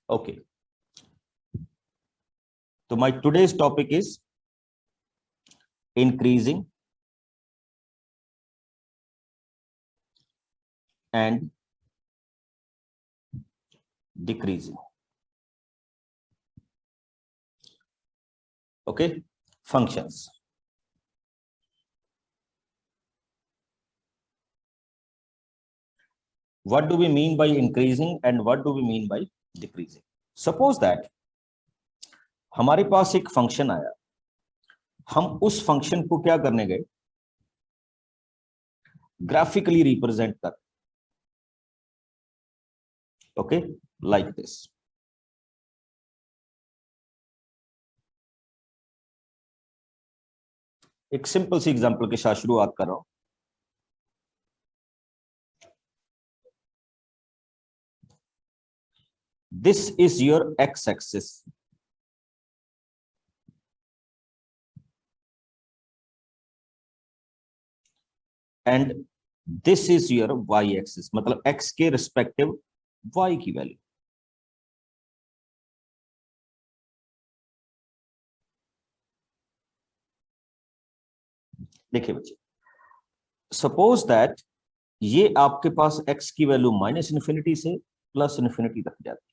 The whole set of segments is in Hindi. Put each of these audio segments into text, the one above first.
Okay. So my today's topic is increasing and decreasing. Okay, functions. What do we mean by increasing and what do we mean by decreasing? Suppose that हमारे पास एक फंक्शन आया, हम उस फंक्शन को क्या करने गए, ग्राफिकली रिप्रेजेंट कर, ओके, लाइक दिस. एक सिंपल सी एग्जांपल के साथ शुरुआत कर रहा हूं. This is your x-axis and this is your y-axis, मतलब x के रिस्पेक्टिव y की वैल्यू. देखिए बच्चे, सपोज दैट ये आपके पास x की वैल्यू माइनस इन्फिनिटी से प्लस इन्फिनिटी तक जाती है.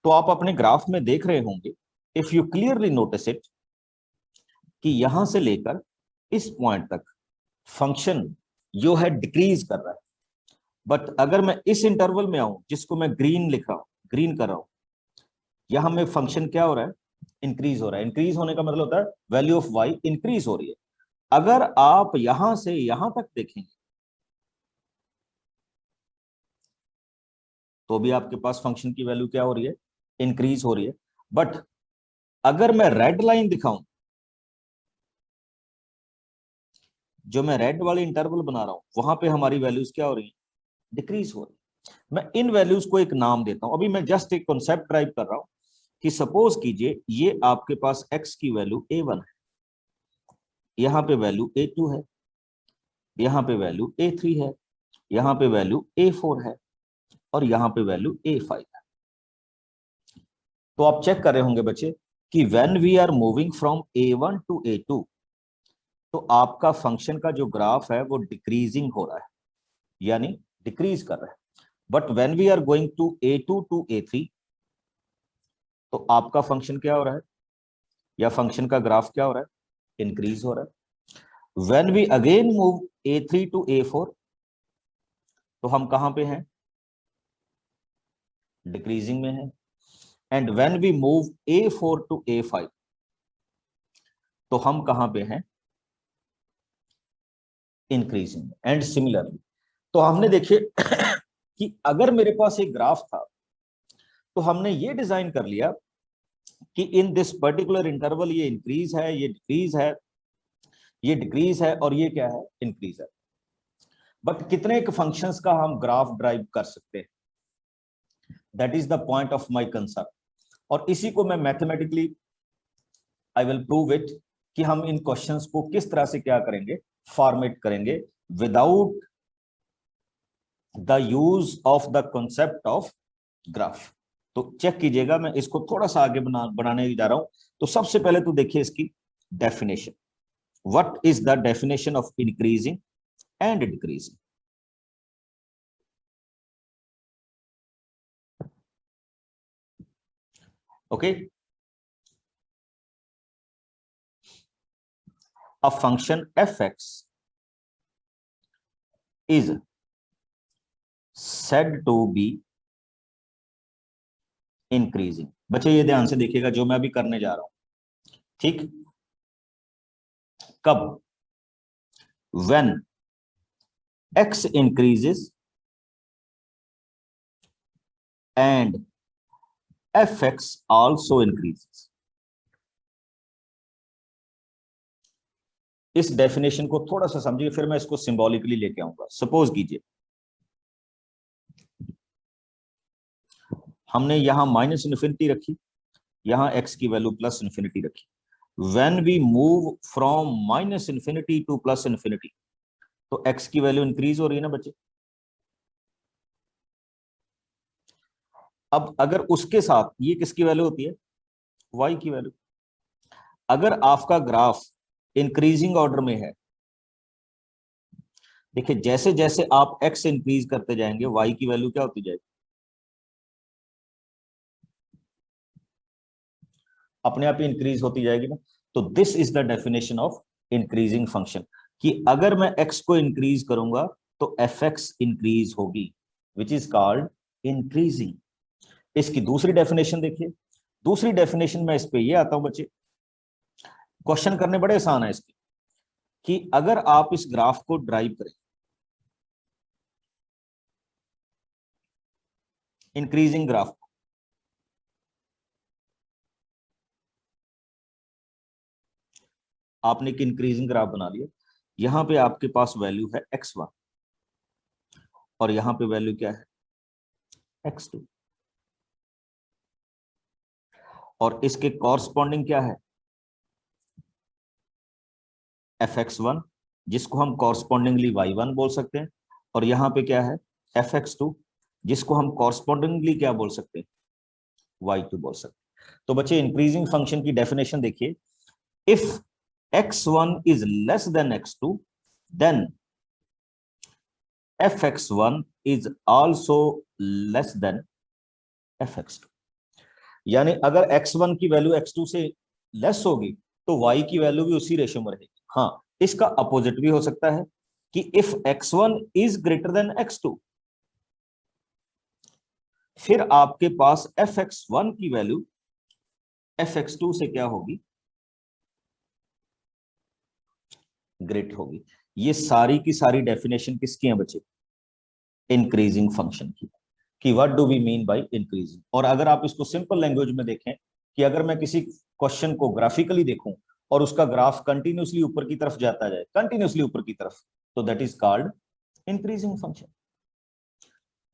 तो आप अपने ग्राफ में देख रहे होंगे, if you clearly notice it, कि यहां से लेकर इस पॉइंट तक फंक्शन जो है डिक्रीज कर रहा है. बट अगर मैं इस इंटरवल में आऊं जिसको मैं ग्रीन लिख रहा हूं, ग्रीन कर रहा हूं, यहां में फंक्शन क्या हो रहा है, इंक्रीज हो रहा है. इंक्रीज होने का मतलब होता है वैल्यू ऑफ y इंक्रीज हो रही है. अगर आप यहां से यहां तक देखेंगे तो भी आपके पास फंक्शन की वैल्यू क्या हो रही है, इंक्रीज हो रही है. बट अगर मैं रेड लाइन दिखाऊं, जो मैं रेड वाली इंटरवल बना रहा हूं, वहां पे हमारी वैल्यूज क्या हो रही है, डिक्रीज हो रही है. मैं इन वैल्यूज को एक नाम देता हूं. अभी मैं जस्ट एक कॉन्सेप्ट ड्राइव कर रहा हूं कि सपोज कीजिए ये आपके पास x की वैल्यू a1 है, यहां पे वैल्यू a2 है, यहां पे वैल्यू a3 है, यहां पे वैल्यू a4 है और यहां पे वैल्यू a5 है. तो आप चेक कर रहे होंगे बच्चे कि when we are moving from a1 to a2, तो आपका फंक्शन का जो ग्राफ है वो डिक्रीजिंग हो रहा है, यानी डिक्रीज कर रहा है. But when we are going to a2 to a3, तो आपका फंक्शन क्या हो रहा है, या फंक्शन का ग्राफ क्या हो रहा है, इंक्रीज हो रहा है. When we again move a3 to a4, तो हम कहां पे हैं, डिक्रीजिंग में है. And when we move a4 to a5, तो हम कहां पे हैं, इंक्रीजिंग. एंड सिमिलरली, तो हमने देखिए कि अगर मेरे पास एक ग्राफ था, तो हमने ये डिजाइन कर लिया कि इन दिस पर्टिकुलर इंटरवल ये इंक्रीज है, ये डिक्रीज है, ये डिक्रीज है और ये क्या है, इंक्रीज है. बट कितने एक फंक्शंस का हम ग्राफ ड्राइव कर सकते हैं, that is the point of my concept. और इसी को मैं mathematically I will prove it, कि हम इन क्वेश्चंस को किस तरह से क्या करेंगे, फॉर्मेट करेंगे without the use of the concept of graph. तो चेक कीजिएगा, मैं इसको थोड़ा सा आगे बनाने जा रहा हूं. तो सबसे पहले तो देखिए इसकी definition. What is the definition of increasing and decreasing? Okay, a function fx is said to be increasing. बच्चे ये ध्यान से देखिएगा जो मैं अभी करने जा रहा हूं, ठीक. कब, when x increases and fx also increases. इस डेफिनेशन को थोड़ा सा समझिए, फिर मैं इसको सिंबॉलिकली लेके आऊंगा. सपोज कीजिए हमने यहां माइनस इन्फिनिटी रखी, यहां x की वैल्यू प्लस इन्फिनिटी रखी. When we move from minus infinity to plus infinity, तो x की वैल्यू इंक्रीज हो रही है ना बच्चे. अब अगर उसके साथ ये किसकी वैल्यू होती है, y की वैल्यू। अगर आपका ग्राफ इंक्रीजिंग ऑर्डर में है, देखिए जैसे जैसे आप x इंक्रीज करते जाएंगे y की वैल्यू क्या होती जाएगी, अपने आप ही इंक्रीज होती जाएगी ना। तो this is the definition of increasing function, कि अगर मैं x को इंक्रीज करूंगा तो fx इंक्रीज होगी, विच इज कॉल्ड इंक्रीजिंग। इसकी दूसरी डेफिनेशन देखिए, दूसरी डेफिनेशन में इस पे ये आता हूं बच्चे, क्वेश्चन करने बड़े आसान है इसके, कि अगर आप इस ग्राफ को ड्राइव करें इंक्रीजिंग ग्राफ, आपने एक इंक्रीजिंग ग्राफ बना लिया, यहां पे आपके पास वैल्यू है x1 और यहां पे वैल्यू क्या है x2, और इसके कॉरस्पॉन्डिंग क्या है fx1, जिसको हम कॉरस्पॉन्डिंगली y1 बोल सकते हैं, और यहां पे क्या है fx2, जिसको हम कॉरस्पॉन्डिंगली क्या बोल सकते हैं y2 बोल सकते हैं। तो बच्चे इंक्रीजिंग फंक्शन की डेफिनेशन देखिए, if x1 is less than x2 then fx1 is also less than fx2। यानी अगर x1 की वैल्यू x2 से लेस होगी तो y की वैल्यू भी उसी रेशियो में रहेगी। हाँ, इसका अपोजिट भी हो सकता है कि if x1 is greater then x2, फिर आपके पास fx1 की वैल्यू fx2 से क्या होगी, ग्रेट होगी। ये सारी की सारी डेफिनेशन किसकी है बच्चे, इंक्रीजिंग फंक्शन की, कि what do we mean by increasing. और अगर आप इसको सिंपल लैंग्वेज में देखें, कि अगर मैं किसी क्वेश्चन को ग्राफिकली देखूं और उसका ग्राफ कंटिन्यूसली ऊपर की तरफ जाता जाए, कंटिन्यूसली ऊपर की तरफ, तो that is called increasing function.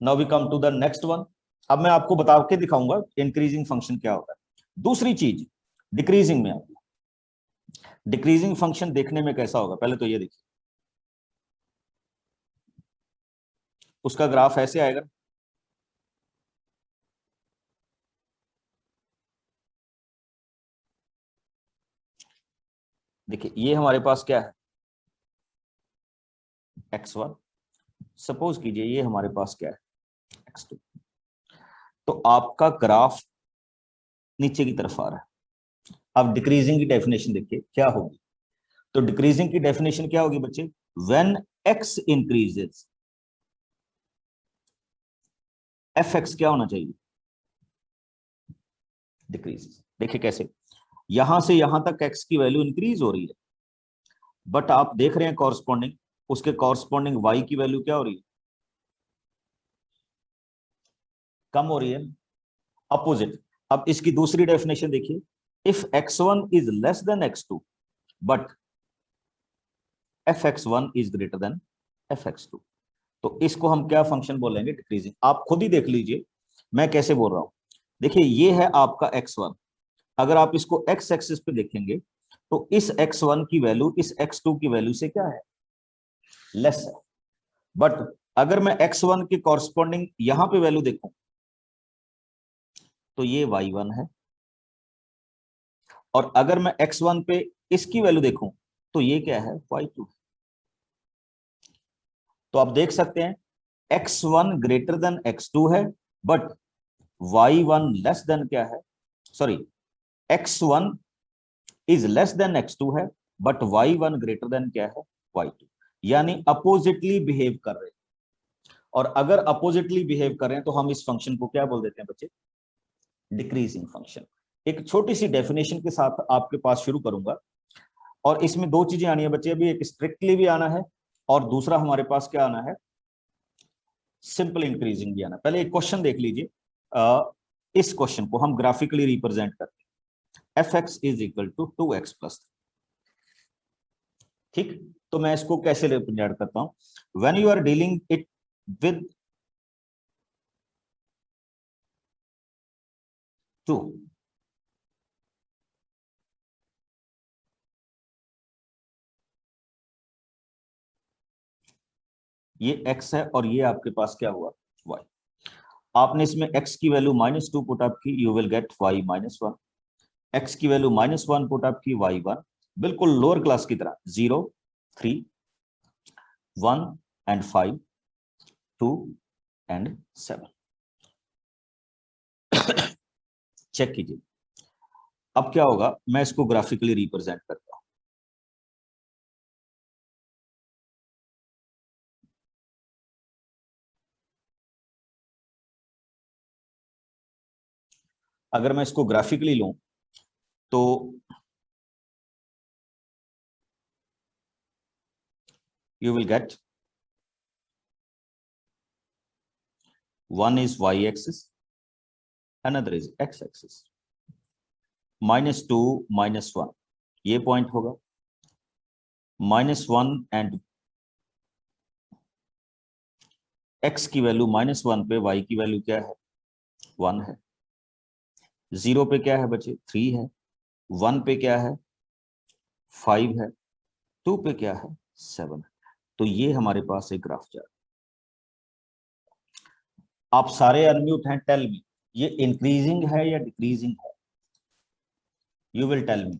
Now we come to the next one. अब मैं आपको बता के दिखाऊंगा इंक्रीजिंग फंक्शन क्या होता है। दूसरी चीज डिक्रीजिंग में आती है। डिक्रीजिंग फंक्शन देखने में कैसा होगा, पहले तो ये देखिए, उसका ग्राफ ऐसे आएगा, देखिए ये हमारे पास क्या है x1, सपोज कीजिए ये हमारे पास क्या है x2, तो आपका ग्राफ नीचे की तरफ आ रहा है। अब डिक्रीजिंग की डेफिनेशन देखिए क्या होगी, तो डिक्रीजिंग की डेफिनेशन क्या होगी बच्चे, व्हेन x इंक्रीजेस fx क्या होना चाहिए, डिक्रीजेस। देखिए कैसे, यहां से यहां तक x की वैल्यू इंक्रीज हो रही है, बट आप देख रहे हैं कॉरस्पॉन्डिंग, उसके कॉरस्पॉन्डिंग y की वैल्यू क्या हो रही है, कम हो रही है, अपोजिट। अब इसकी दूसरी डेफिनेशन देखिए, if x1 is less than x2 but fx1 is greater then fx2, तो इसको हम क्या फंक्शन बोलेंगे, डिक्रीजिंग। आप खुद ही देख लीजिए मैं कैसे बोल रहा हूं। देखिए ये है आपका x1, अगर आप इसको x एक्सिस पे देखेंगे तो इस x1 की वैल्यू इस x2 की वैल्यू से क्या है, लेस है। बट अगर मैं x1 के कॉरस्पॉन्डिंग यहां पे वैल्यू देखूं तो ये y1 है, और अगर मैं x1 पे इसकी वैल्यू देखूं तो ये क्या है, y2। तो आप देख सकते हैं x1 ग्रेटर देन x2 है, बट y1 लेस देन क्या है, sorry, x1 is less than x2 है, बट y1 ग्रेटर देन क्या है, y2। यानी अपोजिटली बिहेव कर रहे हैं, और अगर अपोजिटली बिहेव कर रहे हैं तो हम इस फंक्शन को क्या बोल देते हैं बच्चे, डिक्रीजिंग फंक्शन। एक छोटी सी डेफिनेशन के साथ आपके पास शुरू करूंगा, और इसमें दो चीजें आनी है बच्चे, अभी एक स्ट्रिक्टली भी आना है और दूसरा हमारे पास क्या आना है, सिंपल इंक्रीजिंग भी आना। पहले एक क्वेश्चन देख लीजिए, इस क्वेश्चन को हम ग्राफिकली रिप्रेजेंट करते हैं, F X is equal to 2x+। ठीक, तो मैं इसको कैसे रिप्रेजेंट करता हूं, when you are dealing it with 2, ये x है और ये आपके पास क्या हुआ, y। आपने इसमें x की वैल्यू -2 पुट अप की, you will gate y -1, x की वैल्यू -1 पुट अप की, y1, बिल्कुल लोअर क्लास की तरह 0, 3, 1 एंड 5, 2 एंड 7। चेक कीजिए अब क्या होगा, मैं इसको ग्राफिकली रिप्रेजेंट करता हूं। अगर मैं इसको ग्राफिकली लूं तो you will get one is y axis, another is x axis, -2 -1 ये पॉइंट होगा, -1 एंड x की वैल्यू -1 पे y की वैल्यू क्या है, 1 है, 0 पे क्या है बच्चे, 3 है, 1 पे क्या है, 5 है, 2 पे क्या है, 7 है। तो ये हमारे पास एक ग्राफ चार्ट। आप सारे अनम्यूट हैं, टेल मी ये इंक्रीजिंग है या डिक्रीजिंग है, you will tell me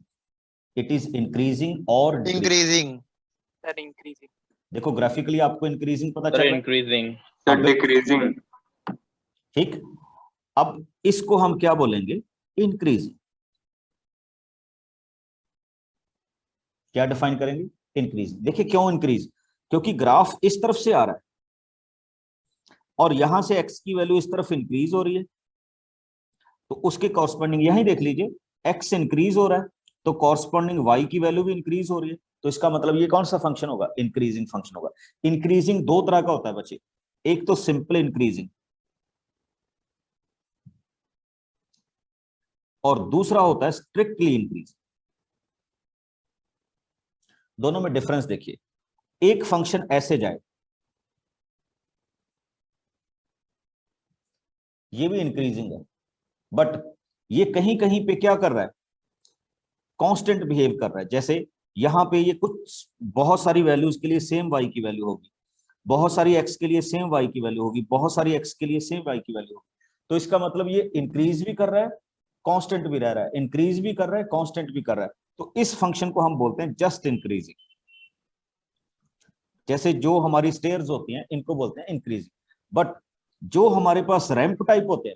it is increasing और इंक्रीजिंग। Sir increasing. देखो ग्राफिकली आपको इंक्रीजिंग पता चल रहा है, इंक्रीजिंग, अब डिक्रीजिंग। ठीक, अब इसको हम क्या बोलेंगे, इंक्रीजिंग। क्या डिफाइन करेंगे, इंक्रीजिंग। देखिए क्यों इंक्रीज, क्योंकि ग्राफ इस तरफ से आ रहा है और यहां से x की वैल्यू इस तरफ इंक्रीज हो रही है, तो उसके कॉरस्पॉन्डिंग यहीं देख लीजिए x इंक्रीज हो रहा है तो कॉरस्पॉन्डिंग y की वैल्यू भी इंक्रीज हो रही है, तो इसका मतलब ये कौन सा फंक्शन होगा, इंक्रीजिंग फंक्शन होगा। इंक्रीजिंग दो तरह का होता है बच्चे, एक तो सिंपल इंक्रीजिंग और दूसरा होता है स्ट्रिक्टली इंक्रीजिंग। दोनों में डिफरेंस देखिए, एक फंक्शन ऐसे जाए, ये भी इंक्रीजिंग है, बट ये कहीं कहीं पे क्या कर रहा है, कांस्टेंट बिहेव कर रहा है। जैसे यहां पे ये कुछ बहुत सारी वैल्यूज के लिए सेम y की वैल्यू होगी, बहुत सारी x के लिए सेम y की वैल्यू होगी, बहुत सारी x के लिए सेम y की वैल्यू होगी। तो इसका मतलब ये इंक्रीज भी कर रहा है, कांस्टेंट भी रह रहा है, इंक्रीज भी कर रहा है, कांस्टेंट भी कर रहा है। तो इस फंक्शन को हम बोलते हैं जस्ट इंक्रीजिंग। जैसे जो हमारी स्टेयर्स होती हैं इनको बोलते हैं इंक्रीजिंग, बट जो हमारे पास रैंप टाइप होते हैं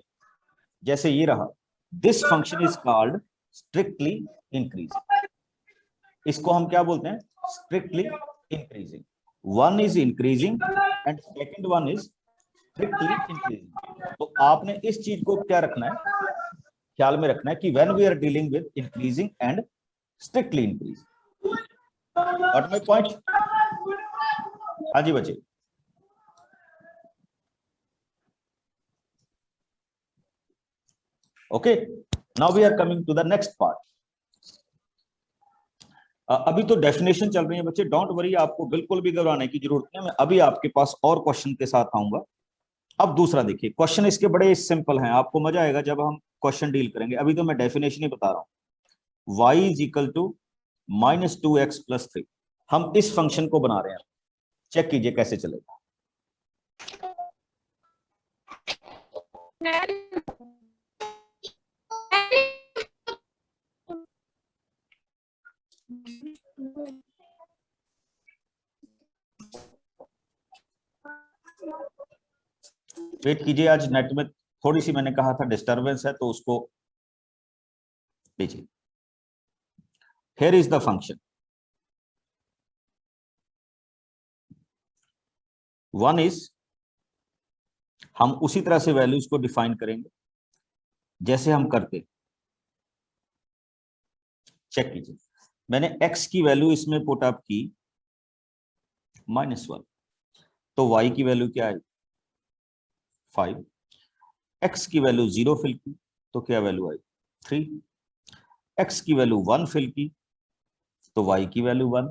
जैसे ये रहा, this function is called strictly increasing. इसको हम क्या बोलते हैं, strictly increasing. One is increasing and second one is strictly increasing. तो आपने इस चीज को क्या रखना है, ख्याल में रखना है कि when we are dealing with increasing and strictly increasing. What my point, हाँ जी बच्चे। Okay, now we are coming to the next part. अभी तो डेफिनेशन चल रही है बच्चे, डोंट वरी, आपको बिल्कुल भी घबराने की जरूरत नहीं है, मैं अभी आपके पास और क्वेश्चन के साथ आऊंगा। अब दूसरा देखिए, क्वेश्चन इसके बड़े सिंपल हैं, आपको मजा आएगा जब हम क्वेश्चन डील करेंगे। अभी तो मैं डेफिनेशन ही बता रहा हूं। y is equal to -2x + 3, हम इस फंक्शन को बना रहे हैं, चेक कीजिए कैसे चलेगा। वेट कीजिए, आज नेट में थोड़ी सी मैंने कहा था डिस्टरबेंस है, तो उसको लीजिए। Here is the function, one is, हम उसी तरह से वैल्यूज को डिफाइन करेंगे जैसे हम करते। चेक कीजिए, मैंने x की वैल्यू इसमें पुट अप की -1, तो y की वैल्यू क्या है, 5। x की वैल्यू 0 फिल की तो क्या वैल्यू आई, 3। x की वैल्यू 1 फिल की तो y की वैल्यू 1।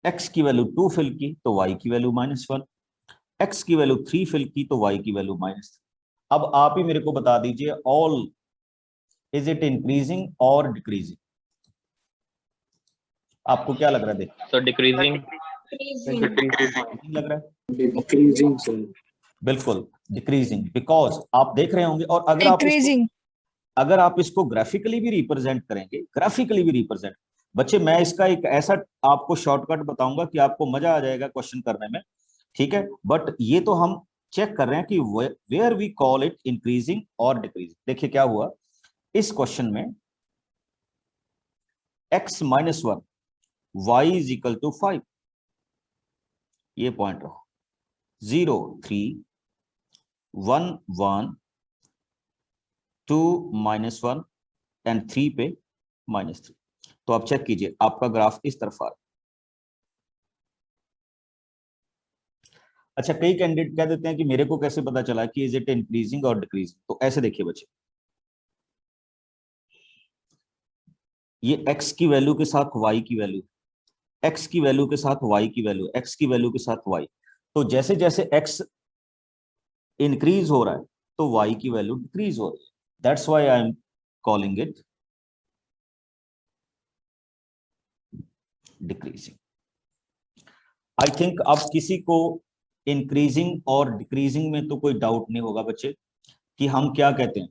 x की वैल्यू 2 फिल की तो y की वैल्यू -1। x की वैल्यू 3 फिल की तो y की वैल्यू -3। अब आप ही मेरे को बता दीजिए, ऑल इज इट इंक्रीजिंग और डिक्रीजिंग, आपको क्या लग रहा है, देखिए तो डिक्रीजिंग, लग रहा है, डिक्रीजिंग सर। बिल्कुल डिक्रीजिंग, बिकॉज आप देख रहे होंगे। और डिक्रीजिंग। अगर आप इसको ग्राफिकली भी रिप्रेजेंट करेंगे, ग्राफिकली भी रिप्रेजेंट, बच्चे मैं इसका एक ऐसा आपको शॉर्टकट बताऊंगा कि आपको मजा आ जाएगा क्वेश्चन करने में, ठीक है। बट ये तो हम चेक कर रहे हैं कि where we call it increasing और डिक्रीजिंग। देखिए क्या हुआ इस क्वेश्चन में, x माइनस 1 y इज इक्वल टू 5, ये पॉइंट रहा, 0 3 1 1 2 -1 एंड 3 पे -3। तो आप चेक कीजिए आपका ग्राफ इस तरफ आ रहा है। अच्छा, कई कैंडिडेट कह देते हैं कि मेरे को कैसे पता चला कि इज इट इंक्रीजिंग और डिक्रीजिंग। तो ऐसे देखिए बच्चे, ये x की वैल्यू के साथ y की वैल्यू, x की वैल्यू के साथ y की वैल्यू, x की वैल्यू के साथ y। तो जैसे जैसे x इंक्रीज हो रहा है तो y की वैल्यू डिक्रीज हो रही है। That's why I am calling it decreasing. I think अब किसी को इंक्रीजिंग और डिक्रीजिंग में तो कोई डाउट नहीं होगा बच्चे कि हम क्या कहते हैं,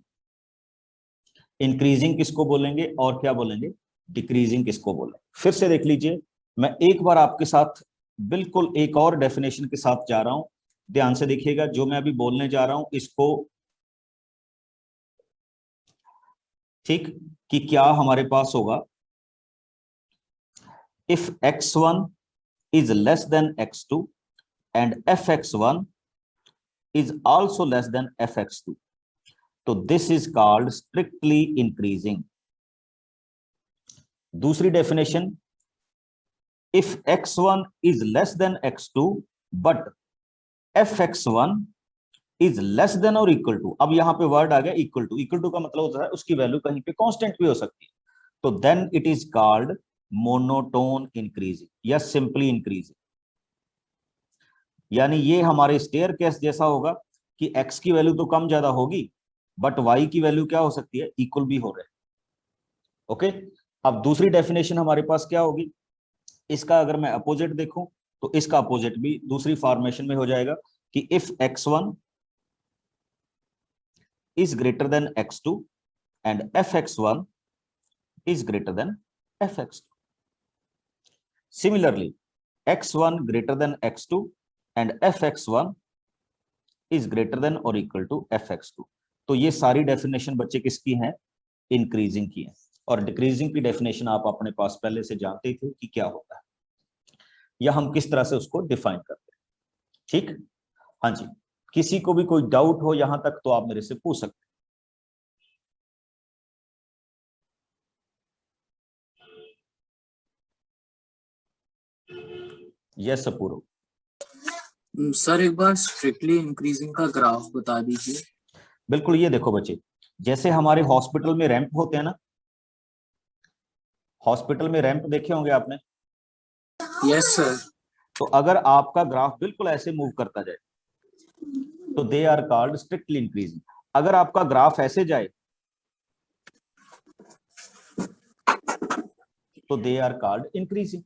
इंक्रीजिंग किसको बोलेंगे और क्या बोलेंगे, डिक्रीजिंग किसको बोलेंगे। फिर से देख लीजिए, मैं एक बार आपके साथ बिल्कुल एक और डेफिनेशन के साथ जा रहा हूं, ध्यान से देखिएगा। जो मैं अभी बोलने जा रहा हूं इसको, ठीक, कि क्या हमारे पास होगा, if x1 is less than x2 and fx1 is also less than fx2, तो this is called strictly increasing। दूसरी definition, if x1 is less than x2 but fx1 is less than or equal to, अब यहां पे वर्ड आ गया इक्वल टू। इक्वल टू का मतलब होता है उसकी वैल्यू कहीं पे कांस्टेंट भी हो सकती है, तो then it is called monotone increasing या सिंपली इंक्रीजिंग। यानी ये हमारे स्टेयर केस जैसा होगा कि x की वैल्यू तो कम ज्यादा होगी बट y की वैल्यू क्या हो सकती है, इक्वल भी हो रहे हैं। ओके, अब दूसरी डेफिनेशन हमारे पास क्या होगी, इसका अगर मैं अपोजिट देखूं तो इसका अपोजिट भी दूसरी फॉर्मेशन में हो जाएगा कि if x1 is greater than x2 and fx1 is greater than fx2. Similarly, x1 greater than x2 and fx1 is greater than or equal to fx2। तो ये सारी डेफिनेशन बच्चे किसकी हैं, इंक्रीजिंग की है। और डिक्रीजिंग की डेफिनेशन आप अपने पास पहले से जानते थे कि क्या होता है या हम किस तरह से उसको डिफाइन करते हैं, ठीक। हाँ जी, किसी को भी कोई डाउट हो यहां तक तो आप मेरे से पूछ सकते हैं। यस अपूर्व। सर एक बार स्ट्रिक्टली इंक्रीजिंग का ग्राफ बता दीजिए। बिल्कुल, ये देखो बच्चे, जैसे हमारे हॉस्पिटल में रैंप होते हैं ना, हॉस्पिटल में रैंप देखे होंगे आपने। Yes sir. तो अगर आपका ग्राफ बिल्कुल ऐसे मूव करता जाए तो they are called strictly increasing. अगर आपका ग्राफ ऐसे जाए तो they are called increasing.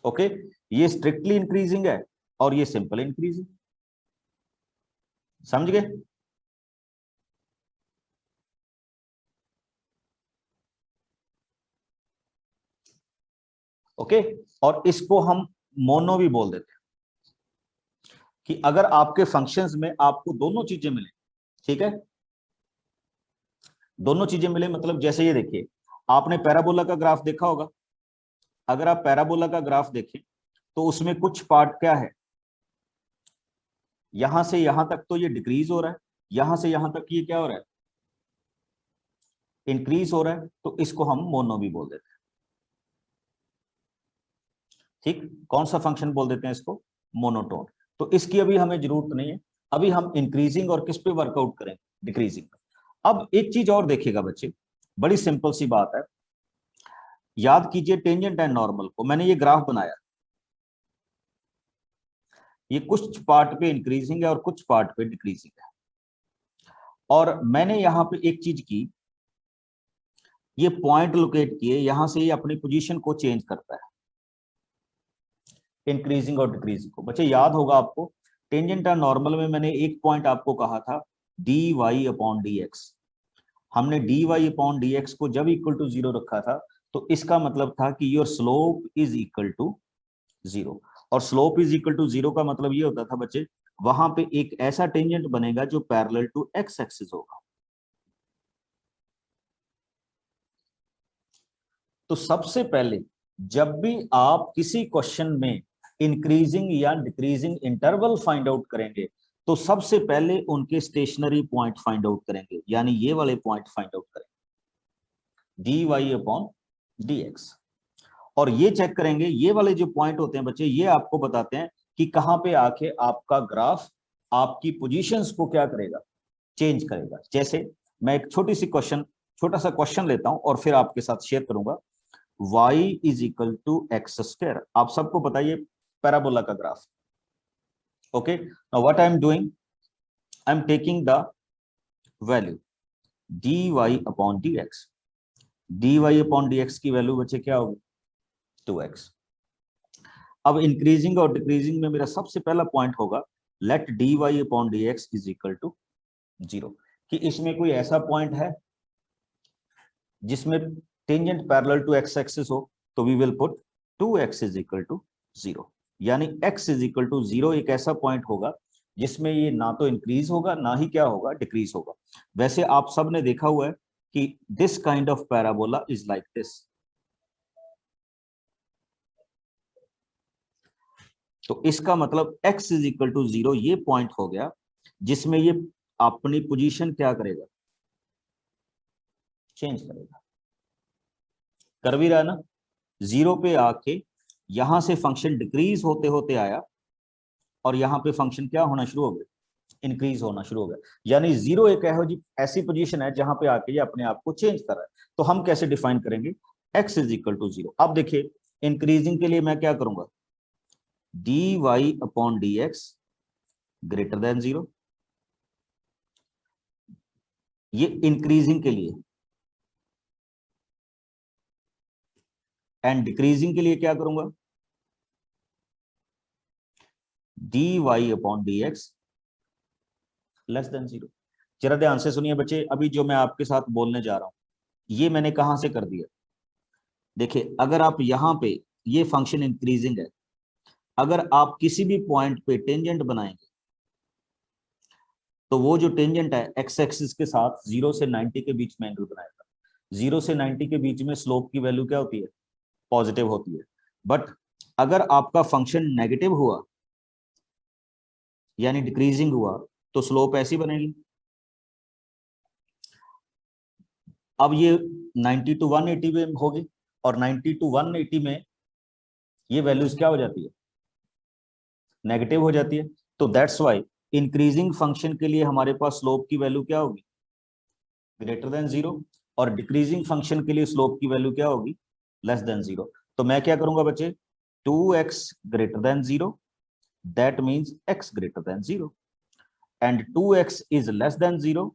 Okay, ये स्ट्रिक्टली इंक्रीजिंग है और ये सिंपल इंक्रीजिंग, समझ गए। ओके, और इसको हम मोनो भी बोल देते हैं कि अगर आपके फंक्शंस में आपको दोनों चीजें मिले, ठीक है, दोनों चीजें मिले मतलब जैसे ये देखिए, आपने पैराबोला का ग्राफ देखा होगा। अगर आप पैराबोला का ग्राफ देखें तो उसमें कुछ पार्ट क्या है, यहां से यहां तक तो ये डिक्रीज हो रहा है, यहां से यहां तक ये क्या हो रहा है, इंक्रीज हो रहा है, तो इसको हम मोनो भी बोल देते हैं, ठीक। कौन सा फंक्शन बोल देते हैं इसको, मोनोटोन। तो इसकी अभी हमें जरूरत नहीं है, अभी हम इंक्रीजिंग और किस पे वर्कआउट करें, डिक्रीजिंग। अब एक चीज और देखिएगा बच्चे, बड़ी सिंपल सी बात है, याद कीजिए टेंजेंट एंड नॉर्मल को। मैंने ये ग्राफ बनाया, ये कुछ पार्ट पे इंक्रीजिंग है और कुछ पार्ट पे डिक्रीजिंग है, और मैंने यहां पे एक चीज की, ये पॉइंट लोकेट किए, यहां से ये अपनी पोजीशन को चेंज करता है, इंक्रीजिंग और डिक्रीजिंग को। बच्चे याद होगा आपको टेंजेंट और नॉर्मल में मैंने एक पॉइंट आपको कहा था dy अपॉन dx। हमने dy अपॉन dx को जब इक्वल टू 0 रखा था तो इसका मतलब था कि your slope is equal to 0, और स्लोप इज इक्वल टू 0 का मतलब ये होता था बच्चे, वहां पे एक ऐसा टेंजेंट बनेगा जो पैरेलल टू एक्स एक्सिस होगा। तो सबसे पहले जब भी आप किसी क्वेश्चन में इंक्रीजिंग या डिक्रीजिंग इंटरवल फाइंड आउट करेंगे तो सबसे पहले उनके स्टेशनरी पॉइंट फाइंड आउट करेंगे, यानी ये वाले पॉइंट फाइंड आउट करेंगे dy अपॉन dx, और ये चेक करेंगे ये वाले जो पॉइंट होते हैं बच्चे, ये आपको बताते हैं कि कहां पे आके आपका ग्राफ आपकी पोजीशंस को क्या करेगा, चेंज करेगा। जैसे मैं एक छोटा सा क्वेश्चन लेता हूं और फिर आपके साथ शेयर करूंगा। y is equal to X square, आप सबको बताइए पैराबोला का graph. Okay, now what I am doing, I am taking the value dy upon dx। dy upon dx की वैल्यू बच्चे क्या होगी, 2x। अब इंक्रीजिंग और डिक्रीजिंग में मेरा सबसे पहला पॉइंट होगा let dy upon dx is equal to 0, कि इसमें कोई ऐसा पॉइंट है जिसमें tangent parallel to X axis हो, तो we will put 2x is equal to 0, यानी x इज इक्वल टू 0 एक ऐसा पॉइंट होगा जिसमें ये ना तो इंक्रीज होगा ना ही क्या होगा, डिक्रीज होगा। वैसे आप सब ने देखा हुआ है कि this kind of parabola is like this. तो इसका मतलब x इज इक्वल टू 0 ये पॉइंट हो गया जिसमें ये अपनी पोजीशन क्या करेगा, चेंज करेगा। कर भी रहा ना, 0 पे आके यहां से फंक्शन डिक्रीज होते होते आया और यहां पे फंक्शन क्या होना शुरू हो गया, इंक्रीज होना शुरू हो गया। यानी 0 एक ऐसी पोजीशन है जहां पे आके ये अपने आप को चेंज कर रहा है। तो हम कैसे डिफाइन करेंगे, x इज इक्वल टू 0। अब देखिए इंक्रीजिंग के लिए मैं क्या करूंगा, dy upon dx greater than 0, ये इंक्रीजिंग के लिए। एंड डिक्रीजिंग के लिए क्या करूंगा, dy upon dx less than 0। जरा ध्यान से सुनिए बच्चे, अभी जो मैं आपके साथ बोलने जा रहा हूं ये मैंने कहां से कर दिया। देखिए अगर आप यहां पे, ये फंक्शन इंक्रीजिंग है, अगर आप किसी भी पॉइंट पे टेंजेंट बनाएंगे तो वो जो टेंजेंट है एक्स एक्सिस के साथ 0 से 90 के बीच में एंगल बनाएगा। 0 से 90 के बीच में स्लोप की वैल्यू क्या होती है, पॉजिटिव होती है। बट अगर आपका फंक्शन नेगेटिव हुआ यानी डिक्रीजिंग हुआ तो स्लोप ऐसी बनेगी। अब ये 90 टू 180 में होगी और 90 टू 180 में ये वैल्यूज क्या हो जाती है, नेगेटिव हो जाती है। तो दैट्स व्हाई इंक्रीजिंग फंक्शन के लिए हमारे पास स्लोप की वैल्यू क्या होगी, ग्रेटर देन 0, और डिक्रीजिंग फंक्शन के लिए स्लोप की वैल्यू क्या होगी, लेस देन 0। तो मैं क्या करूंगा बच्चे, 2x greater than 0, that means x greater than 0, and 2x is less than 0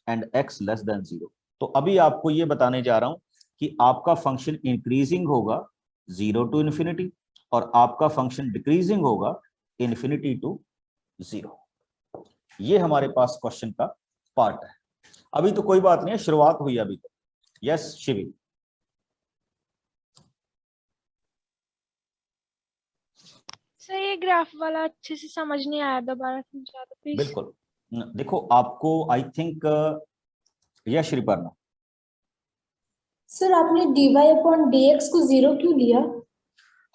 and x less than 0। तो अभी आपको ये बताने जा रहा हूं कि आपका फंक्शन इंक्रीजिंग होगा 0 टू इन्फिनिटी और आपका फंक्शन डिक्रीजिंग होगा इन्फिनिटी टू 0। ये हमारे पास क्वेश्चन का पार्ट है। अभी तो कोई बात नहीं है, शुरुआत हुई अभी तो। यस शिवी, सर ये ग्राफ वाला अच्छे से समझ नहीं आया, दोबारा समझा दो प्लीज। बिल्कुल। देखो आपको आई थिंक यश रिपर्णा, सर आपने dy अपॉन dx को 0 क्यों लिया?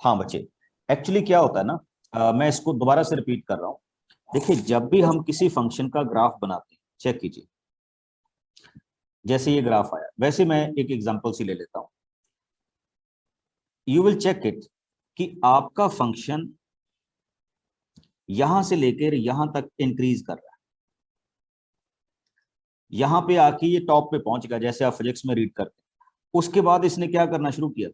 हाँ बच्चे, एक्चुअली क्या होता है ना, मैं इसको दोबारा से रिपीट कर रहा हूं। देखिए जब भी हम किसी फंक्शन का ग्राफ बनाते हैं, चेक कीजिए, जैसे ये ग्राफ आया, वैसे मैं एक एग्जांपल से ले लेता हूं। यू विल चेक इट कि आपका फंक्शन यहां से लेकर यहां तक इंक्रीज कर रहा है, यहां पे आके ये टॉप पे पहुंच गया, जैसे आप फिजिक्स में रीड करते हैं। उसके बाद इसने क्या करना शुरू किया,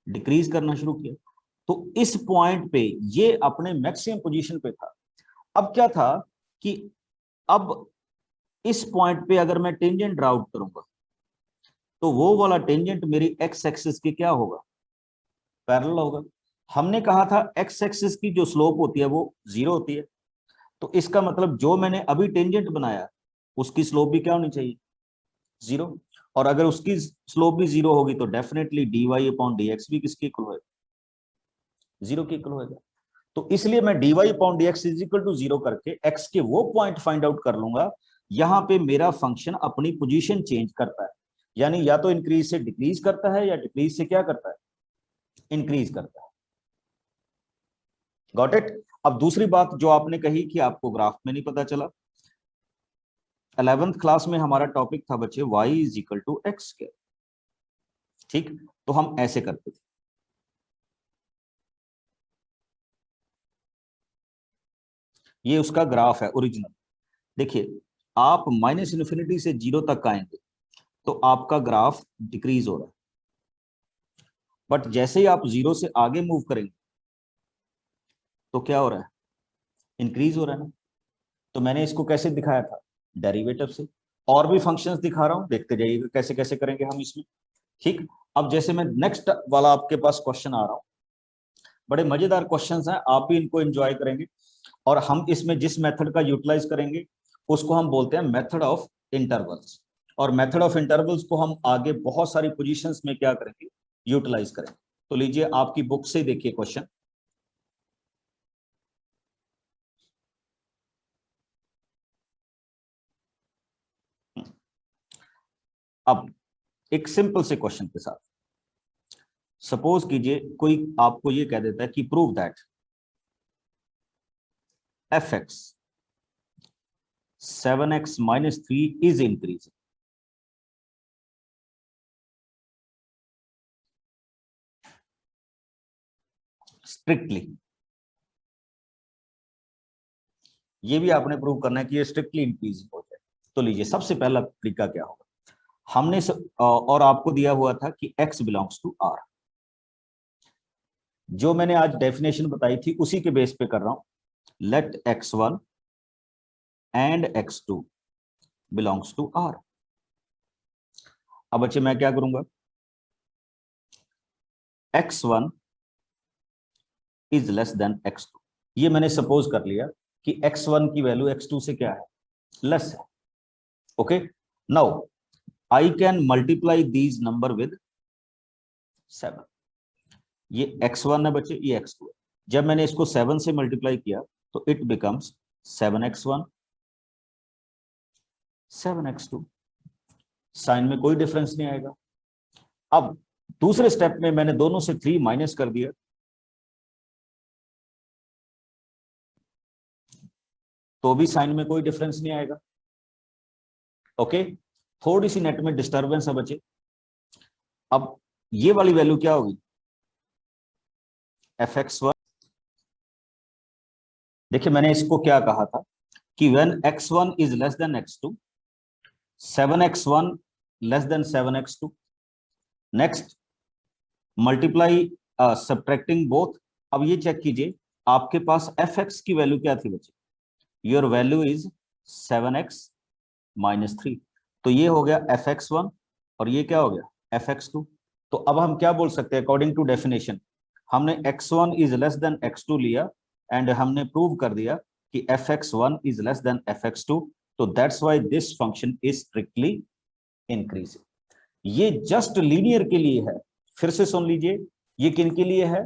डिक्रीज करना शुरू किया। तो इस पॉइंट पे ये अपने मैक्सिमम पोजीशन पे था। अब क्या था कि अब इस पॉइंट पे अगर मैं टेंजेंट ड्रा आउट करूंगा तो वो वाला टेंजेंट मेरी एक्स एक्सिस के क्या होगा, पैरेलल होगा। हमने कहा था एक्स एक्सिस की जो स्लोप होती है वो 0 होती है, तो इसका मतलब जो मैंने अभी टेंजेंट बनाया उसकी स्लोप भी क्या होनी चाहिए, 0। और अगर उसकी स्लोप भी 0 होगी तो डेफिनेटली dy/dx भी किसके इक्वल होगा, 0 के इक्वल होगा। तो इसलिए मैं dy/dx इज इक्वल टू 0 करके x के वो पॉइंट फाइंड आउट कर लूंगा यहां पे मेरा फंक्शन अपनी पोजीशन चेंज करता है, यानी या तो इंक्रीज से डिक्रीज करता है या डिक्रीज से क्या करता है, इंक्रीज करता है। Got it. अब दूसरी बात जो आपने कही कि आपको ग्राफ में नहीं पता चला, 11th क्लास में हमारा टॉपिक था बच्चे y is equal to X square, ठीक। तो हम ऐसे करते थे, ये उसका ग्राफ है ओरिजिनल। देखिए आप -∞ से 0 तक आएंगे तो आपका ग्राफ डिक्रीज हो रहा है, बट जैसे ही आप 0 से आगे मूव करेंगे तो क्या हो रहा है, इंक्रीज हो रहा है ना। तो मैंने इसको कैसे दिखाया था, डेरिवेटिव से। और भी फंक्शंस दिखा रहा हूं, देखते जाइएगा कैसे कैसे करेंगे हम इसमें, ठीक। अब जैसे मैं नेक्स्ट वाला आपके पास क्वेश्चन आ रहा हूं, बड़े मजेदार क्वेश्चंस हैं, आप भी इनको एंजॉय करेंगे। और हम इसमें जिस मेथड का यूटिलाइज करेंगे उसको हम बोलते हैं मेथड ऑफ इंटरवल्स। और मेथड ऑफ इंटरवल्स को हम आगे बहुत सारी पोजीशंस में क्या करेंगे, यूटिलाइज करेंगे। तो लीजिए आपकी बुक से देखिए क्वेश्चन। अब एक सिंपल से क्वेश्चन के साथ, सपोज कीजिए कोई आपको ये कह देता है कि prove that fx 7x - 3 is increasing। Strictly, ये भी आपने प्रूव करना है कि ये स्ट्रिक्टली इंक्रीजिंग हो जाए। तो लीजिए सबसे पहला तरीका क्या होगा, हमने और आपको दिया हुआ था कि x बिलोंग्स टू r, जो मैंने आज डेफिनेशन बताई थी उसी के बेस पे कर रहा हूं। Let x1 and x2 belongs to r। अब बच्चे मैं क्या करूंगा, x1 is less than x2, ये मैंने सपोज कर लिया कि x1 की वैल्यू x2 से क्या है, लेस है। Okay, now I can multiply these number with 7। ये x1 है बच्चे, ये x2 है। जब मैंने इसको 7 से मल्टीप्लाई किया तो it becomes 7x1 7x2, sign में कोई डिफरेंस नहीं आएगा। अब दूसरे स्टेप में मैंने दोनों से 3 माइनस कर दिया, तो भी साइन में कोई डिफरेंस नहीं आएगा। ओके, थोड़ी सी नेट में डिस्टरबेंस है बच्चे। अब ये वाली वैल्यू क्या होगी, fx1। देखिए मैंने इसको क्या कहा था कि when x1 is less than x2, 7x1 less than 7x2, next multiply subtracting both. अब ये चेक कीजिए आपके पास fx की वैल्यू क्या थी बच्चे, योर वैल्यू इज 7x - 3, तो ये हो गया fx1 और ये क्या हो गया fx2। तो अब हम क्या बोल सकते हैं, अकॉर्डिंग टू डेफिनेशन हमने x1 is less than x2 लिया एंड हमने प्रूव कर दिया कि fx1 is less than fx2, तो that's why this function is strictly increasing. ये जस्ट लीनियर के लिए है, फिर से सुन लीजिए, ये किन के लिए है,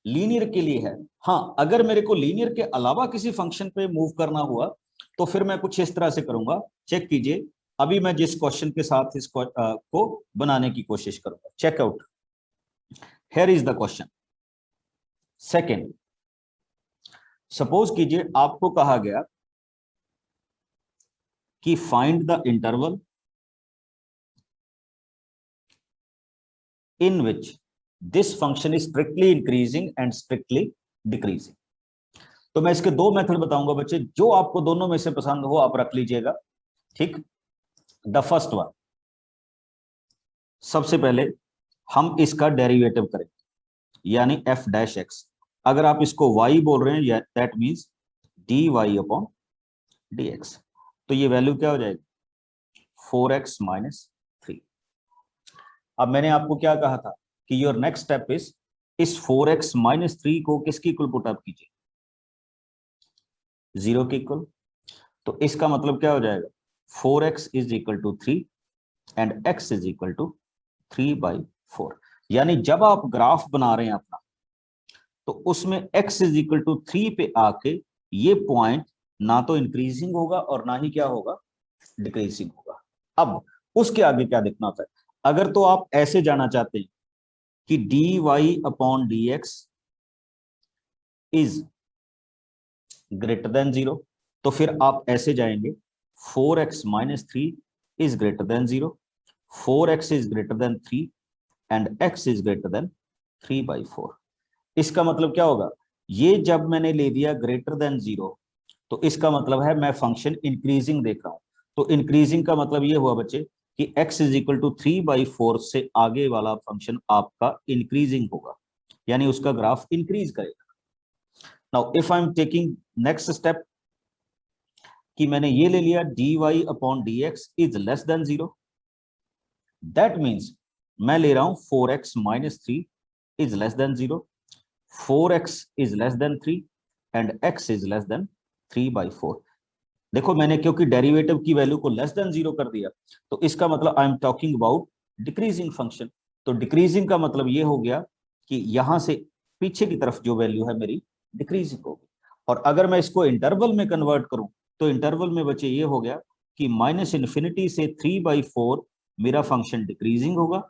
लीनियर के लिए है। हाँ, अगर मेरे को लीनियर के अलावा किसी फंक्शन पे मूव करना हुआ तो फिर मैं कुछ इस तरह से करूंगा। चेक कीजिए, अभी मैं जिस क्वेश्चन के साथ इस को बनाने की कोशिश करूंगा, check out, here is the question. Second, suppose कीजिए आपको कहा गया कि find the interval in which this function is strictly increasing and strictly decreasing। तो मैं इसके दो मेथड बताऊंगा बच्चे, जो आपको दोनों में से पसंद हो आप रख लीजिएगा, ठीक। द फर्स्ट वन, सबसे पहले हम इसका डेरिवेटिव करेंगे, यानी f डैश x। अगर आप इसको y बोल रहे हैं दैट मींस dy/dx, तो ये वैल्यू क्या हो जाएगी 4x - 3। अब मैंने आपको क्या कहा था कि योर नेक्स्ट स्टेप इज इस 4x माइनस 3 को किसकी इक्वल पुटअप कीजिए, 0 के इक्वल। तो इसका मतलब क्या हो जाएगा, 4x is equal to 3 and x is equal to 3/4। यानी जब आप ग्राफ बना रहे हैं अपना, तो उसमें x इज इक्वल टू 3 पे आके ये पॉइंट ना तो इंक्रीजिंग होगा और ना ही क्या होगा, डिक्रीजिंग होगा। अब उसके आगे क्या देखना होता है, अगर तो आप ऐसे जाना चाहते हैं कि dy upon dx is greater than 0, तो फिर आप ऐसे जाएंगे 4x minus 3 is greater than 0, 4x is greater then 3 and x is greater then 3/4। इसका मतलब क्या होगा, ये जब मैंने ले दिया ग्रेटर देन 0, तो इसका मतलब है मैं फंक्शन इंक्रीजिंग देख रहा हूं। तो इंक्रीजिंग का मतलब ये हुआ बच्चे कि x इज इक्वल टू 3/4 से आगे वाला फंक्शन आपका इंक्रीजिंग होगा, यानी उसका ग्राफ इंक्रीज करेगा। Now if I am taking next step कि मैंने ये ले लिया dy upon dx is less than 0, that means मैं ले रहा हूं 4x minus 3 is less than 0, 4x is less than 3 and x is less than 3/4। देखो मैंने क्योंकि डेरिवेटिव की वैल्यू को लेस देन 0 कर दिया, तो इसका मतलब I am talking about decreasing function. तो डिक्रीजिंग का मतलब ये हो गया कि यहां से पीछे की तरफ जो वैल्यू है मेरी डिक्रीजिंग होगी। और अगर मैं इसको इंटरवल में कन्वर्ट करूं, तो इंटरवल में बच्चे ये हो गया कि माइनस इन्फिनिटी से 3/4 मेरा फंक्शन डिक्रीजिंग होगा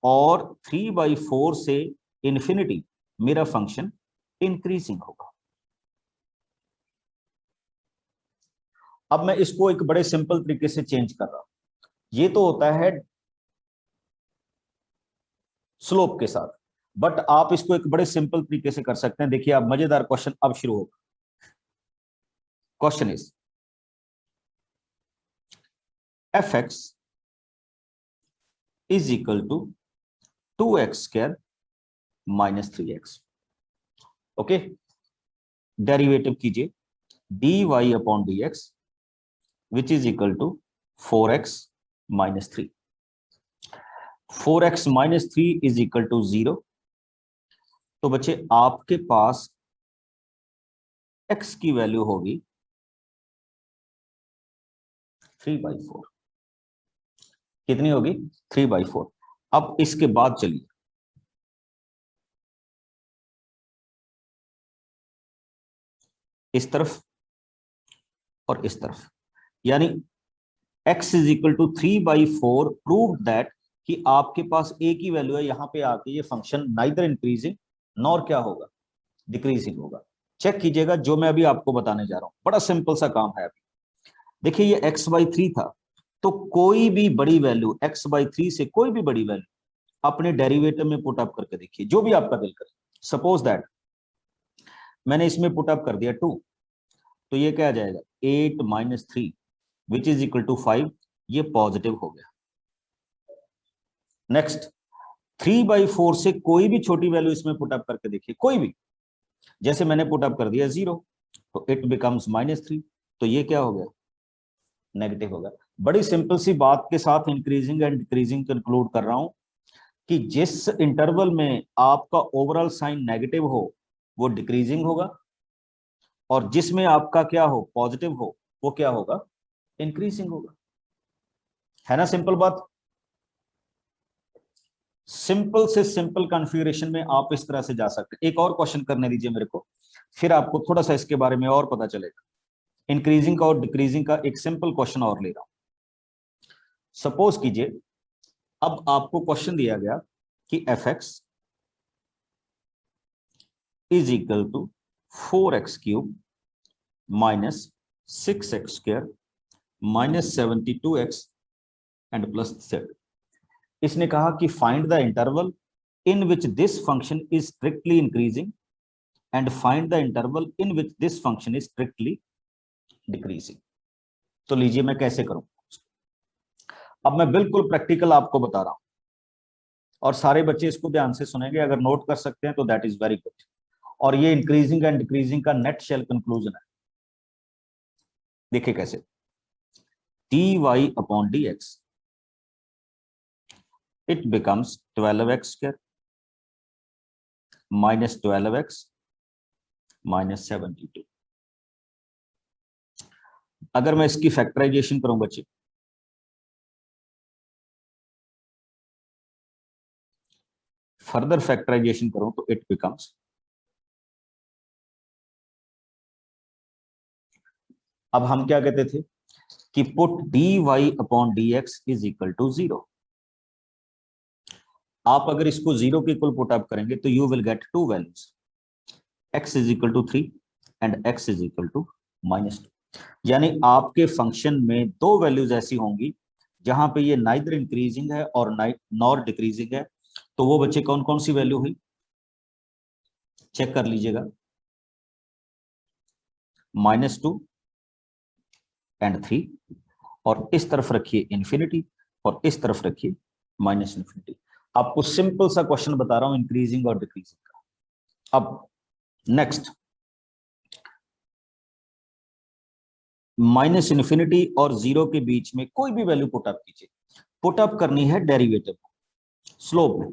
और 3/4 से इन्फिनिटी मेरा फंक्शन इंक्रीजिंग होगा। अब मैं इसको एक बड़े सिंपल तरीके से चेंज कर रहा हूं। ये तो होता है स्लोप के साथ, बट आप इसको एक बड़े सिंपल तरीके से कर सकते हैं। देखिए आप, मजेदार क्वेश्चन अब शुरू होगा। Question is fx is equal to 2x² minus 3x। Okay, derivative कीजिए dy upon dx which is equal to 4x minus 3। 4x minus 3 is equal to 0। तो बच्चे आपके पास x की वैल्यू होगी 3/4। कितनी होगी, 3/4। अब इसके बाद चलिए इस तरफ और इस तरफ, यानी x is equal to 3/4 prove that कि आपके पास a की वैल्यू है, यहां पे आके ये फंक्शन नाइदर इंक्रीजिंग नॉर क्या होगा, डिक्रीजिंग होगा। चेक कीजिएगा जो मैं अभी आपको बताने जा रहा हूं, बड़ा सिंपल सा काम है। अभी देखिए ये x/3 था, तो कोई भी बड़ी वैल्यू x/3 से कोई भी बड़ी वैल्यू अपने डेरिवेटिव में पुट अप करके देखिए, जो भी आपका दिल करे। सपोज दैट मैंने इसमें पुट अप कर दिया 2, तो ये क्या आ जाएगा 8 minus 3 which is equal to 5, ये पॉजिटिव हो गया। नेक्स्ट 3/4 से कोई भी छोटी वैल्यू इसमें पुट अप करके देखिए, कोई भी, जैसे मैंने पुट अप कर दिया 0, तो इट बिकम्स -3, तो ये क्या हो गया, नेगेटिव हो गया। बड़ी सिंपल सी बात के साथ इंक्रीजिंग एंड डिक्रीजिंग कंक्लूड कर रहा हूं कि जिस इंटरवल में आपका ओवरऑल साइन नेगेटिव हो वो डिक्रीजिंग होगा, और जिसमें आपका क्या हो, पॉजिटिव हो, वो क्या होगा, इंक्रीजिंग होगा। है ना सिंपल बात। सिंपल से सिंपल कॉन्फ़िगरेशन में आप इस तरह से जा सकते हैं। एक और क्वेश्चन करने दीजिए मेरे को, फिर आपको थोड़ा सा इसके बारे में और पता चलेगा। इंक्रीजिंग का और डिक्रीजिंग का एक सिंपल क्वेश्चन और ले रहा हूं। सपोज कीजिए अब आपको क्वेश्चन दिया गया कि fx is equal to 4x³ minus 6x² minus 72x and plus z। इसने कहा कि find the interval in which this function is strictly increasing and find the interval in which this function is strictly decreasing. तो लीजिए मैं कैसे करूं। अब मैं बिल्कुल प्रैक्टिकल आपको बता रहा हूं और सारे बच्चे इसको ध्यान से सुनेंगे, अगर नोट कर सकते हैं तो दैट इज वेरी गुड। और ये इंक्रीजिंग एंड डिक्रीजिंग का नेट शेल कंक्लूजन है। देखिए कैसे, dy upon dx it becomes 12x² minus 12x minus 72। अगर मैं इसकी फैक्टराइजेशन करूं बच्चे, फर्दर फैक्टराइजेशन करूं तो इट बिकम्स, अब हम क्या कहते थे कि put dy upon dx is equal to 0। आप अगर इसको 0 के इक्वल पुट अप करेंगे तो you will get two values, x is equal to 3 and x is equal to -2। यानी आपके फंक्शन में दो वैल्यूज ऐसी होंगी जहां पे ये नाइदर इंक्रीजिंग है और नॉर डिक्रीजिंग है। तो वो बच्चे कौन कौन सी वैल्यू हुई, चेक कर लीजिएगा, -2 एंड 3, और इस तरफ रखिए इंफिनिटी और इस तरफ रखिए -∞। आपको सिंपल सा क्वेश्चन बता रहा हूं इंक्रीजिंग और डिक्रीजिंग का। अब नेक्स्ट, -∞ और 0 के बीच में कोई भी वैल्यू पुट अप कीजिए। पुट अप करनी है डेरिवेटिव स्लोप में।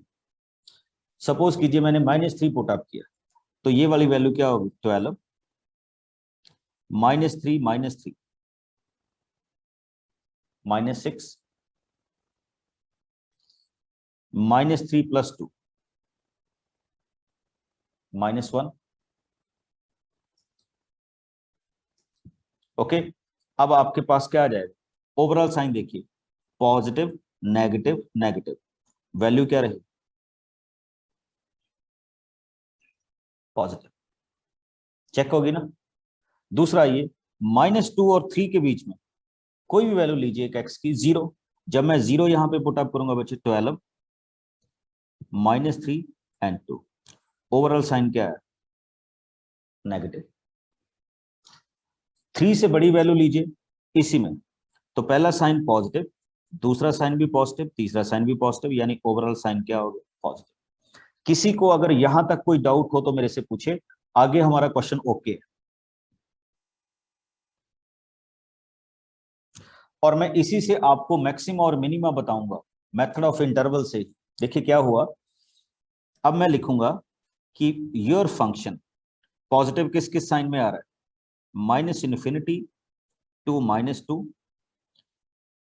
सपोज कीजिए मैंने -3 पुट अप किया, तो ये वाली वैल्यू क्या होगी, 12 -3 -3 -6 -3 + 2 -1। ओके, अब आपके पास क्या आ जाएगा, ओवरऑल साइन देखिए, पॉजिटिव नेगेटिव नेगेटिव, वैल्यू क्या रही, पॉजिटिव, चेक होगी ना। दूसरा ये -2 और 3 के बीच में कोई भी वैल्यू लीजिए एक x की, 0। जब मैं 0 यहां पे पुट अप करूंगा बच्चे, 12 -3 एंड 2, ओवरऑल साइन क्या है, नेगेटिव। 3 से बड़ी वैल्यू लीजिए इसी में, तो पहला साइन पॉजिटिव, दूसरा साइन भी पॉजिटिव, तीसरा साइन भी पॉजिटिव, यानी ओवरऑल साइन क्या होगा, पॉजिटिव। किसी को अगर यहां तक कोई डाउट हो तो मेरे से पूछे, आगे हमारा क्वेश्चन ओके है। और मैं इसी से आपको मैक्सिमा और मिनिमा बताऊंगा, मेथड ऑफ इंटरवल से। देखिए क्या हुआ, अब मैं लिखूंगा कि योर फंक्शन पॉजिटिव किस किस साइन में आ रहा है, -∞ to -2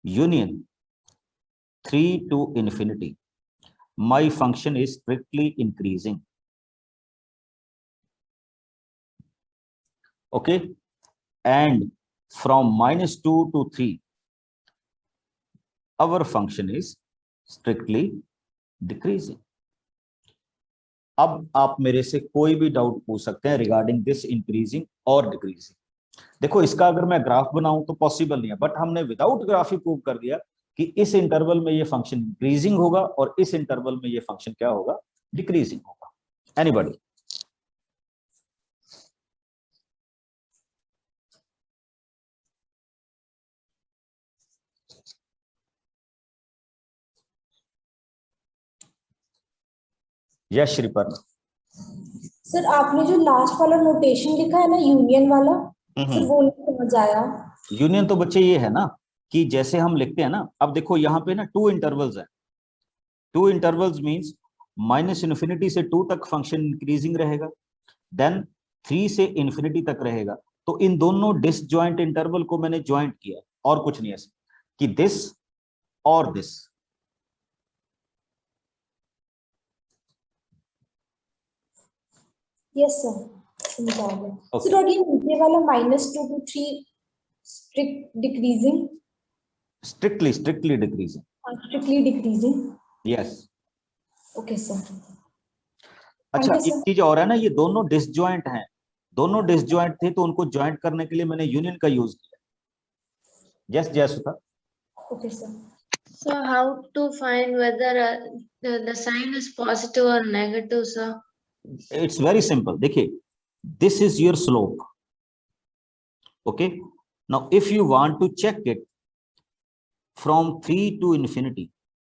union 3 to ∞, my function is strictly increasing, okay, and from -2 to 3 our function is strictly decreasing। अब आप मेरे से कोई भी डाउट पूछ सकते हैं रिगार्डिंग दिस इंक्रीजिंग और डिक्रीजिंग। देखो इसका अगर मैं ग्राफ बनाऊं तो पॉसिबल नहीं है, बट हमने विदाउट ग्राफ ही प्रूव कर दिया कि इस इंटरवल में ये फंक्शन इंक्रीजिंग होगा और इस इंटरवल में ये फंक्शन क्या होगा, डिक्रीजिंग होगा। एनीबॉडी? यस श्रीपर्णा। सर आपने जो लास्ट वाला नोटेशन लिखा है ना, यूनियन वाला, सर वो नहीं समझ आया। यूनियन तो बच्चे ये है ना कि जैसे हम लिखते हैं ना, अब देखो यहाँ पे ना 2 इंटरवल्स है, 2 इंटरवल्स मींस -∞ से 2 तक फंक्शन इंक्रीजिंग रहेगा, देन 3 से इंफिनिटी तक रहेगा। तो इन दोनों डिसजॉइंट इंटरवल को मैंने ज्वाइंट किया, और कुछ नहीं है कि दिस और दिस। यस सर, समझा गया। सर और ये नीचे वाला -2 to 3 strict decreasing, strictly decreasing, strictly decreasing, yes. Okay sir. अच्छा एक चीज और है ना, ये दोनों डिसजॉइंट हैं, दोनों डिसजॉइंट थे तो उनको ज्वाइंट करने के लिए मैंने यूनियन का यूज किया। Yes Jayasudha. Okay sir. So how to find whether the sign is positive or negative, sir? It's very simple. देखिए this is your slope, okay. Now if you want to check it from 3 to infinity,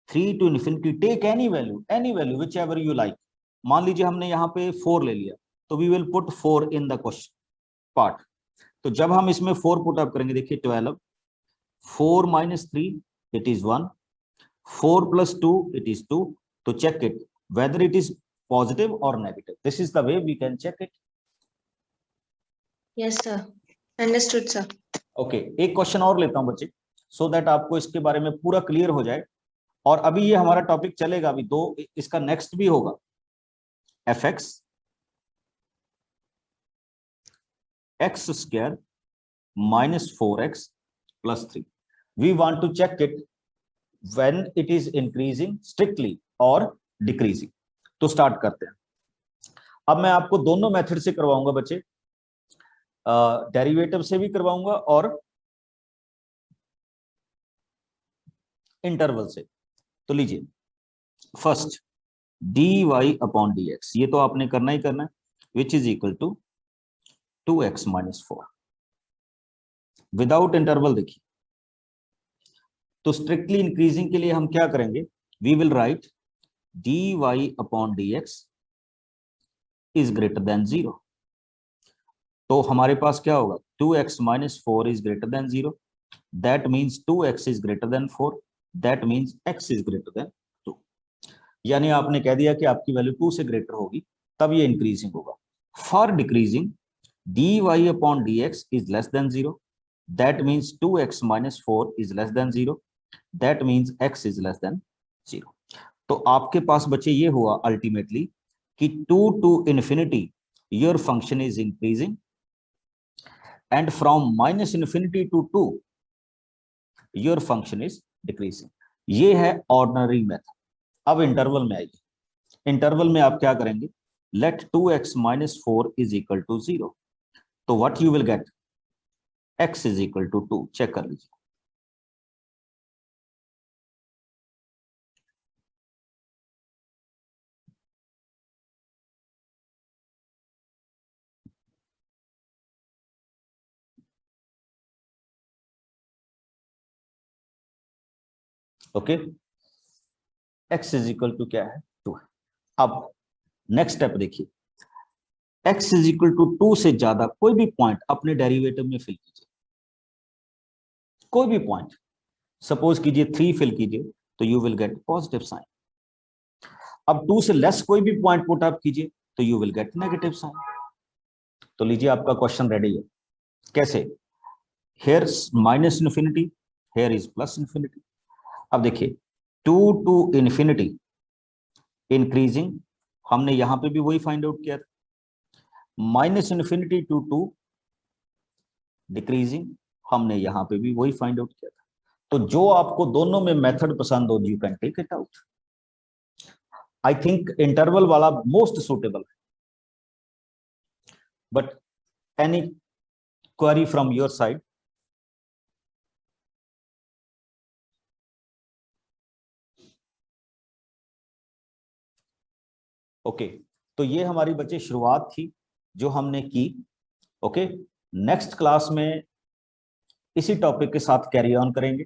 3 to infinity, take any value whichever you like. मान लीजिए हमने यहाँ पे 4 ले लिया, तो we will put 4 in the question part. तो जब हम इसमें 4 पुट अप करेंगे, देखिए 12, 4 - 3 इट इज 1, 4 + 2 इट इज 2। तो check it whether it is positive और negative. This is the way we can check it. Yes, sir. Understood, sir. Okay, एक क्वेश्चन और लेता हूं बच्चे, सो दैट आपको इसके बारे में पूरा क्लियर हो जाए. और अभी ये हमारा टॉपिक चलेगा, अभी दो, इसका नेक्स्ट भी होगा, fx x square minus 4x plus 3. We want to check it when it is increasing strictly or decreasing. तो स्टार्ट करते हैं. अब मैं आपको दोनों मेथड से करवाऊंगा बच्चे, डेरिवेटिव से भी करवाऊंगा और इंटरवल से. तो लीजिए, फर्स्ट dy अपॉन dx, ये तो आपने करना ही करना है, which is equal to 2x minus 4. Without interval देखिए, तो स्ट्रिक्टली इंक्रीजिंग के लिए हम क्या करेंगे, we will write dy upon dx is greater than 0. तो हमारे पास क्या होगा, 2x minus 4 is greater than 0. That means 2x is greater than 4. That means x is greater than 2. यानी आपने कह दिया कि आपकी वैल्यू 2 से ग्रेटर होगी तब ये इंक्रीजिंग होगा. For decreasing dy upon dx is less than 0. That means 2x minus 4 is less than 0. That means x is less than 0. तो आपके पास बच्चे ये हुआ अल्टीमेटली कि 2 to infinity your function is increasing and from minus infinity to 2 your function is decreasing. ये है ऑर्डिनरी मेथड. अब इंटरवल में आइए. इंटरवल में आप क्या करेंगे, let 2x minus 4 is equal to 0. तो what you will get, x is equal to 2. Check कर लीजिए. Okay, x is equal to क्या है, 2 है. अब नेक्स्ट स्टेप देखिए, x is equal to 2 से ज्यादा कोई भी पॉइंट अपने डेरिवेटिव में फिल कीजिए. कोई भी पॉइंट, सपोज कीजिए 3 फिल कीजिए तो you will get positive sign. अब 2 से लेस कोई भी पॉइंट पुट अप कीजिए तो you will get negative sign. तो लीजिए आपका क्वेश्चन रेडी है. कैसे, here minus infinity, here is plus infinity. अब देखिए 2 to इन्फिनिटी इंक्रीजिंग, हमने यहां पे भी वही फाइंड आउट किया था. माइनस इन्फिनिटी टू 2 डिक्रीजिंग, हमने यहां पे भी वही फाइंड आउट किया था. तो जो आपको दोनों में मेथड पसंद हो, you can take it out. I think interval वाला मोस्ट सुटेबल है, but any query from your side. Okay, तो ये हमारी बच्चे शुरुआत थी जो हमने की. ओके, नेक्स्ट क्लास में इसी टॉपिक के साथ कैरी ऑन करेंगे.